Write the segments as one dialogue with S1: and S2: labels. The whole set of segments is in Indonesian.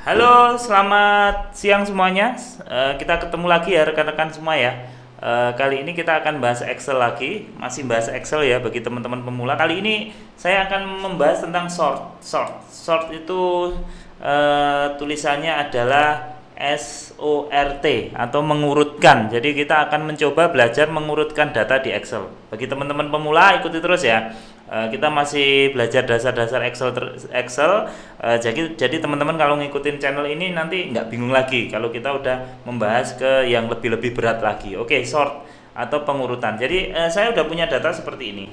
S1: Halo, selamat siang semuanya. Kita ketemu lagi ya rekan-rekan semua ya. Kali ini kita akan bahas Excel lagi, masih bahas Excel ya bagi teman-teman pemula. Kali ini saya akan membahas tentang sort itu tulisannya adalah SORT atau mengurutkan. Jadi kita akan mencoba belajar mengurutkan data di Excel. Bagi teman-teman pemula ikuti terus ya. Kita masih belajar dasar-dasar Excel. Jadi teman-teman kalau ngikutin channel ini nanti nggak bingung lagi kalau kita udah membahas ke yang lebih berat lagi. Oke, sort atau pengurutan. Jadi saya udah punya data seperti ini.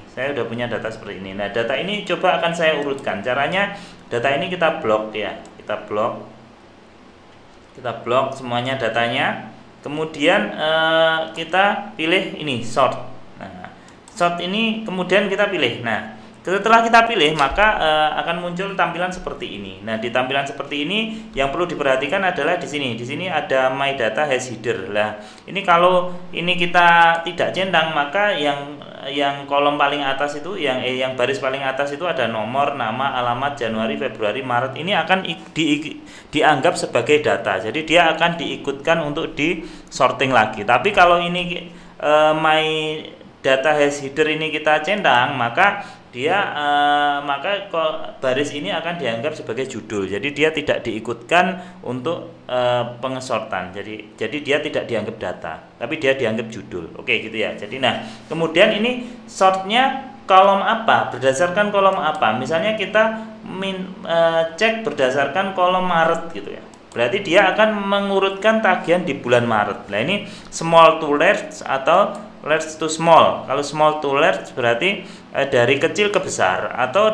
S1: Nah, data ini coba akan saya urutkan. Caranya data ini kita blok ya. Kita blok semuanya datanya. Kemudian kita pilih ini sort. Sort ini kemudian kita pilih. Nah, setelah kita pilih maka akan muncul tampilan seperti ini. Nah, di tampilan seperti ini yang perlu diperhatikan adalah di sini. Di sini ada my data has header. Lah, ini kalau ini kita tidak centang maka yang kolom paling atas itu yang baris paling atas itu ada nomor, nama, alamat, Januari, Februari, Maret. Ini akan dianggap sebagai data. Jadi dia akan diikutkan untuk di sorting lagi. Tapi kalau ini my data has header ini kita centang maka baris ini akan dianggap sebagai judul. Jadi dia tidak diikutkan untuk pengesortan. Jadi dia tidak dianggap data, tapi dia dianggap judul. Oke gitu ya. Jadi nah, kemudian ini sortnya kolom apa? Berdasarkan kolom apa? Misalnya kita cek berdasarkan kolom Maret gitu ya. Berarti dia akan mengurutkan tagihan di bulan Maret. Nah, ini small to large atau large to small. Kalau small to large berarti dari kecil ke besar, atau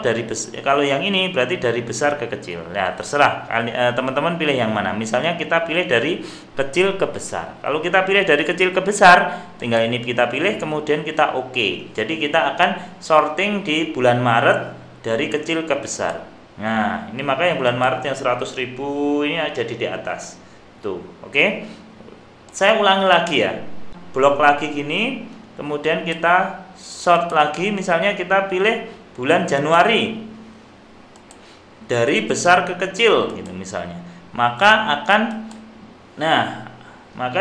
S1: kalau yang ini berarti dari besar ke kecil. Nah, terserah teman-teman pilih yang mana. Misalnya kita pilih dari kecil ke besar. Kalau kita pilih dari kecil ke besar, tinggal ini kita pilih kemudian kita oke. Jadi kita akan sorting di bulan Maret dari kecil ke besar. Nah, ini maka yang bulan Maret yang 100.000 ini jadi di atas. Tuh, oke. Saya ulangi lagi ya. Blok lagi gini, kemudian kita sort lagi, misalnya kita pilih bulan Januari dari besar ke kecil gitu misalnya. Maka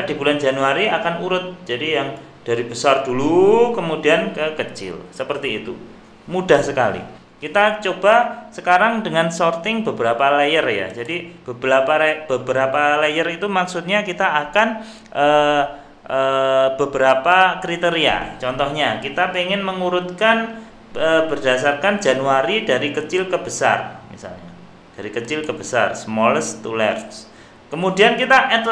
S1: di bulan Januari akan urut. Jadi yang dari besar dulu kemudian ke kecil. Seperti itu. Mudah sekali. Kita coba sekarang dengan sorting beberapa layer ya. Jadi beberapa layer itu maksudnya kita akan beberapa kriteria. Contohnya kita pengen mengurutkan berdasarkan Januari dari kecil ke besar misalnya, dari kecil ke besar, smallest to large. Kemudian kita add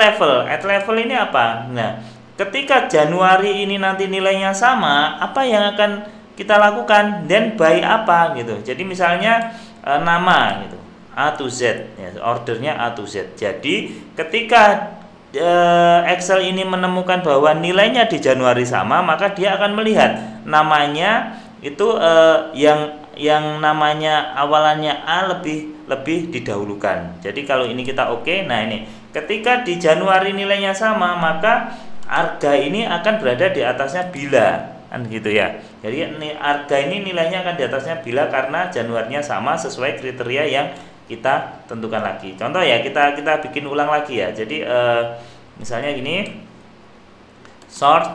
S1: level ini apa? Nah, ketika Januari ini nanti nilainya sama, apa yang akan kita lakukan? Then by apa gitu. Jadi misalnya nama gitu, A to Z ya, ordernya A to Z. Jadi ketika Excel ini menemukan bahwa nilainya di Januari sama, maka dia akan melihat namanya itu yang namanya awalannya A lebih didahulukan. Jadi kalau ini kita oke, nah ini ketika di Januari nilainya sama, maka harga ini akan berada di atasnya bila, kan gitu ya. Jadi harga ini nilainya akan di atasnya bila karena Januarinya sama sesuai kriteria yang kita tentukan lagi. Contoh ya, kita bikin ulang lagi ya. Jadi misalnya gini, sort,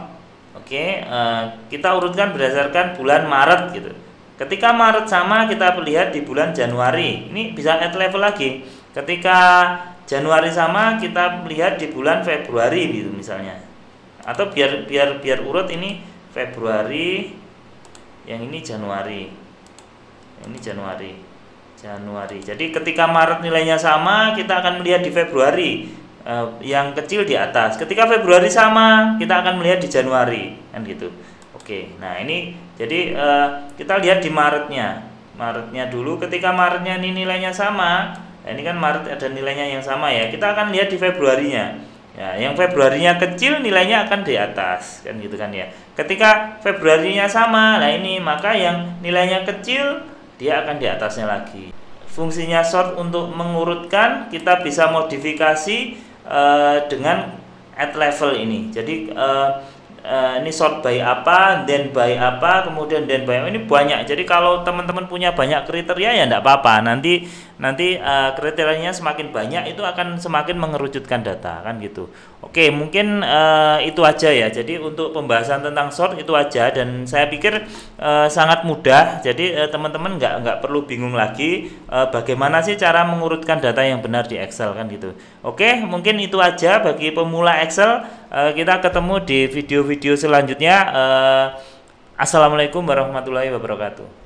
S1: kita urutkan berdasarkan bulan Maret gitu. Ketika Maret sama, kita lihat di bulan Januari. Ini bisa add level lagi. Ketika Januari sama, kita lihat di bulan Februari gitu misalnya. Atau biar urut, ini Februari, yang ini Januari. Ini Januari. Jadi ketika Maret nilainya sama, kita akan melihat di Februari yang kecil di atas. Ketika Februari sama, kita akan melihat di Januari, kan gitu. Oke, nah ini jadi kita lihat di Maretnya dulu. Ketika Maretnya ini nilainya sama, nah ini kan Maret ada nilainya yang sama ya. Kita akan lihat di Februarinya. Ya, yang Februarinya kecil nilainya akan di atas, kan gitu kan ya. Ketika Februarinya sama, nah ini maka yang nilainya kecil dia akan di atasnya lagi. Fungsinya sort untuk mengurutkan, kita bisa modifikasi dengan add level ini. Jadi ini sort by apa, then by apa, kemudian then by apa, ini banyak. Jadi kalau teman-teman punya banyak kriteria ya enggak apa-apa. Nanti kriterianya semakin banyak itu akan semakin mengerucutkan data kan gitu. Oke, mungkin itu aja ya. Jadi untuk pembahasan tentang sort itu aja, dan saya pikir sangat mudah. Jadi teman-teman nggak perlu bingung lagi bagaimana sih cara mengurutkan data yang benar di Excel kan gitu. Oke, mungkin itu aja bagi pemula Excel. Kita ketemu di video-video selanjutnya. Assalamualaikum warahmatullahi wabarakatuh.